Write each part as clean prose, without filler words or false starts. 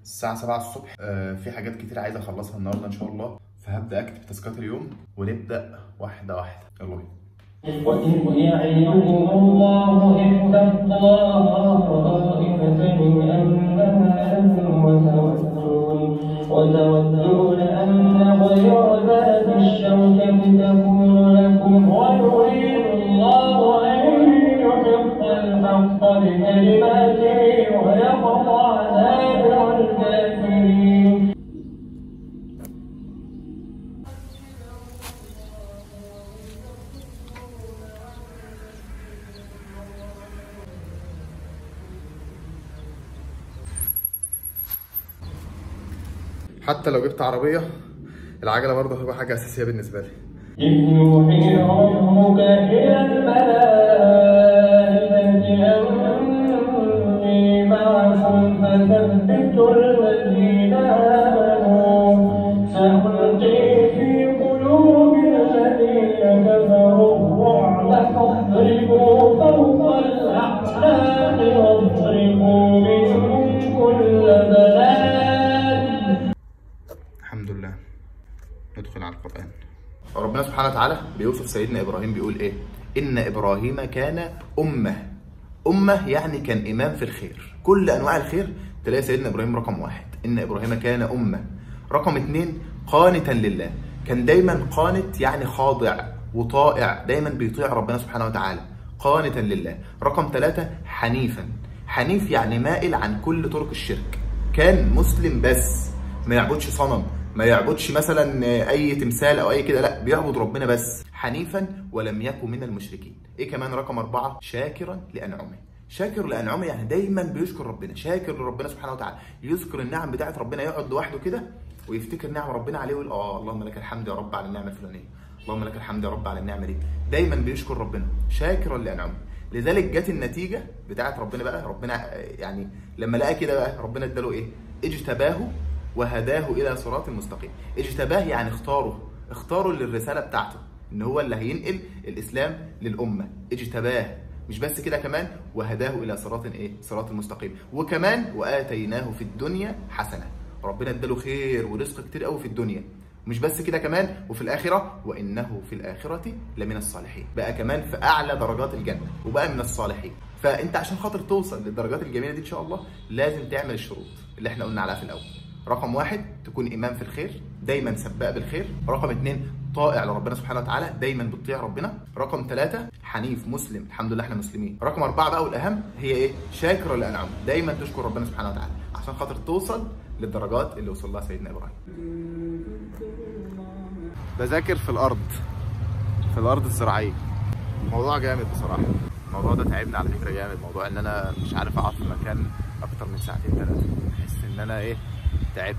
الساعة 7 الصبح. في حاجات كتير عايز اخلصها النهارده ان شاء الله، فهبدأ اكتب تاسكات اليوم ونبدأ واحدة واحدة. يلا بينا. وإذ يعدكم الله إحدى الطائفتين أنها لكم وتودون أن غير ذات الشوكة تكون لكم ويريد الله أن يحق الحق بكلماته ويقطع دابر الكافرين. حتى لو جبت عربية، العجلة برضه هتبقى حاجة أساسية بالنسبة لي. إذ يوحي ربك إلى الملائكة أني معكم فثبتوا الذين آمنوا سألقي في قلوب الذين كفروا الرعب فاضربوا فوق الأعناق واضربوا منهم كل بنان. الحمد لله. ندخل على القرآن. ربنا سبحانه وتعالى بيوصف سيدنا إبراهيم، بيقول إيه؟ إن إبراهيم كان أمة يعني كان إمام في الخير، كل أنواع الخير تلاقي سيدنا إبراهيم رقم 1. إن إبراهيم كان أمة. رقم 2 قانتا لله، كان دايما قانت يعني خاضع وطائع، دايما بيطيع ربنا سبحانه وتعالى، قانتا لله. رقم 3 حنيفا. حنيف يعني مائل عن كل طرق الشرك، كان مسلم بس ما يعبدش صنم، ما يعبدش مثلا اي تمثال او اي كده، لا بيعبد ربنا بس. حنيفا ولم يكن من المشركين. ايه كمان؟ رقم 4 شاكرا لانعمه. شاكر لانعمه يعني دايما بيشكر ربنا، شاكر لربنا سبحانه وتعالى، يذكر النعم بتاعت ربنا، يقعد لوحده كده ويفتكر نعم ربنا عليه ويقول اللهم لك الحمد يا رب على النعمه الفلانيه، اللهم لك الحمد يا رب على النعمه دي. دايما بيشكر ربنا، شاكرا لانعمه. لذلك جت النتيجه بتاعت ربنا بقى. ربنا يعني لما لقى كده بقى ربنا اداله ايه؟ اجتباه وهداه الى صراط مستقيم. اجتباه يعني اختاره للرساله بتاعته، ان هو اللي هينقل الاسلام للامه. اجتباه. مش بس كده، كمان وهداه الى صراط المستقيم. وكمان واتيناه في الدنيا حسنه، ربنا اداله خير ورزق كتير قوي في الدنيا. مش بس كده، كمان وفي الاخره وانه في الاخره لمن الصالحين، بقى كمان في اعلى درجات الجنه وبقى من الصالحين. فانت عشان خاطر توصل للدرجات الجميله دي ان شاء الله لازم تعمل الشروط اللي احنا قلنا عليها في الاول. رقم 1 تكون امام في الخير، دايما سباق بالخير. رقم 2 طائع لربنا سبحانه وتعالى، دايما بتطيع ربنا. رقم 3 حنيف مسلم، الحمد لله احنا مسلمين. رقم 4 بقى والاهم هي ايه؟ شاكر لانعمه، دايما تشكر ربنا سبحانه وتعالى عشان خاطر توصل للدرجات اللي وصل لها سيدنا ابراهيم. بذاكر في الارض الزراعيه. الموضوع جامد بصراحه، الموضوع ده تعبني على فكره جامد. موضوع ان انا مش عارف اقعد في مكان اكتر من ساعتين 3، بحس ان انا تعبت.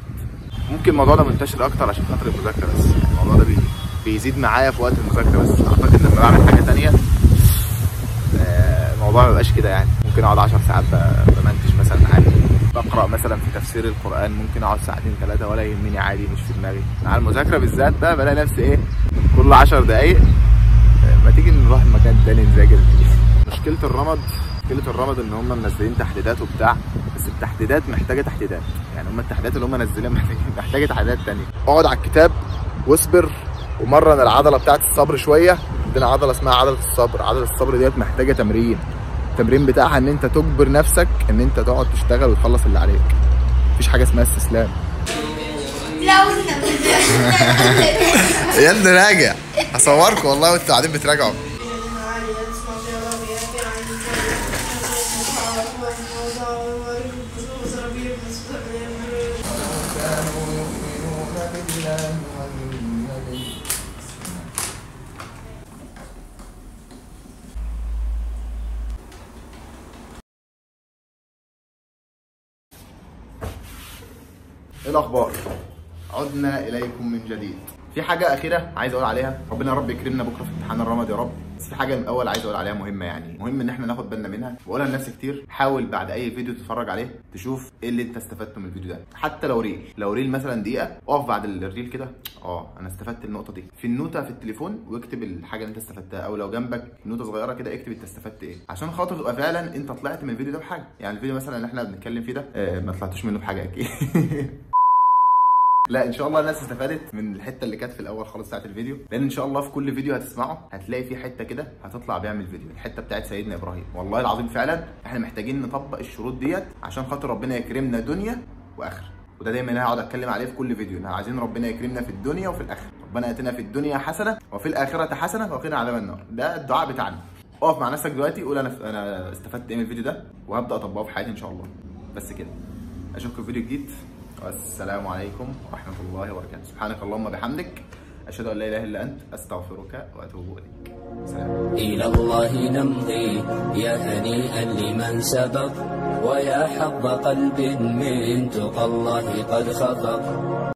ممكن الموضوع ده منتشر اكتر عشان خاطر المذاكره بس، الموضوع ده بيزيد معايا في وقت المذاكره بس. اعتقد لما بعمل حاجه ثانيه الموضوع ما بيبقاش كده يعني. ممكن اقعد 10 ساعات بمنتج مثلا عادي، بقرا مثلا في تفسير القران، ممكن اقعد 2 3 ولا يهمني عادي، مش في دماغي. مع المذاكره بالذات بقى بلاقي نفسي كل 10 دقايق ما تيجي نروح مكان تاني نذاكر. مشكله الرمد ان هم منزلين تحديثات وبتاع، بس التحديثات محتاجه تحديثات، يعني هم التحديثات اللي هم منزلينها محتاجه تحديثات ثانيه. اقعد على الكتاب واصبر ومرن العضله بتاعت الصبر شويه. عندنا عضله اسمها عضله الصبر. عضله الصبر ديت محتاجه التمرين بتاعها ان انت تجبر نفسك ان انت تقعد تشتغل وتخلص اللي عليك. مفيش حاجه اسمها استسلام. يا ابني راجع، هصوركم والله وانتوا قاعدين بتراجعوا. ايه الاخبار؟ عدنا اليكم من جديد. في حاجه اخيره عايز اقول عليها، ربنا يا رب يكرمنا بكره في امتحان الرمد يا رب. بس في حاجه من الاول عايز اقول عليها مهمه، يعني مهم ان احنا ناخد بالنا منها، بقولها لناس كتير. حاول بعد اي فيديو تتفرج عليه تشوف ايه اللي انت استفدته من الفيديو ده، حتى لو ريل مثلا دقيقه، اقف بعد الريل كده، انا استفدت النقطه دي في النوته في التليفون، واكتب الحاجه اللي انت استفدتها، او لو جنبك نوته صغيره كده اكتب انت استفدت ايه، عشان خاطر تبقى فعلا انت طلعت من الفيديو ده بحاجه. يعني الفيديو مثلا اللي احنا بنتكلم فيه ده ما طلعتوش منه بحاجه اكيد. لا ان شاء الله الناس استفادت من الحته اللي كانت في الاول خالص بتاعت الفيديو، لان ان شاء الله في كل فيديو هتسمعه هتلاقي في حته كده هتطلع بيعمل فيديو، الحته بتاعت سيدنا ابراهيم. والله العظيم فعلا احنا محتاجين نطبق الشروط ديت عشان خاطر ربنا يكرمنا دنيا واخره، وده دايما انا هقعد اتكلم عليه في كل فيديو، احنا عايزين ربنا يكرمنا في الدنيا وفي الاخره، ربنا اتنا في الدنيا حسنه وفي الاخره حسنه وقنا عذاب النار، ده الدعاء بتاعنا. اقف مع نفسك دلوقتي قول انا استفدت ايه من الفيديو ده، وهبدا اطبقه في حياتي ان شاء الله. بس كده، اشوفكم في فيديو جديد، والسلام عليكم ورحمة الله وبركاته. سبحانك اللهم وبحمدك، أشهد أن لا إله إلا أنت، أستغفرك وأتوب إليك. سلام. إلى الله نمضي يا هنيئا لمن سبق، ويا حظ قلب من تقى الله قد خفق.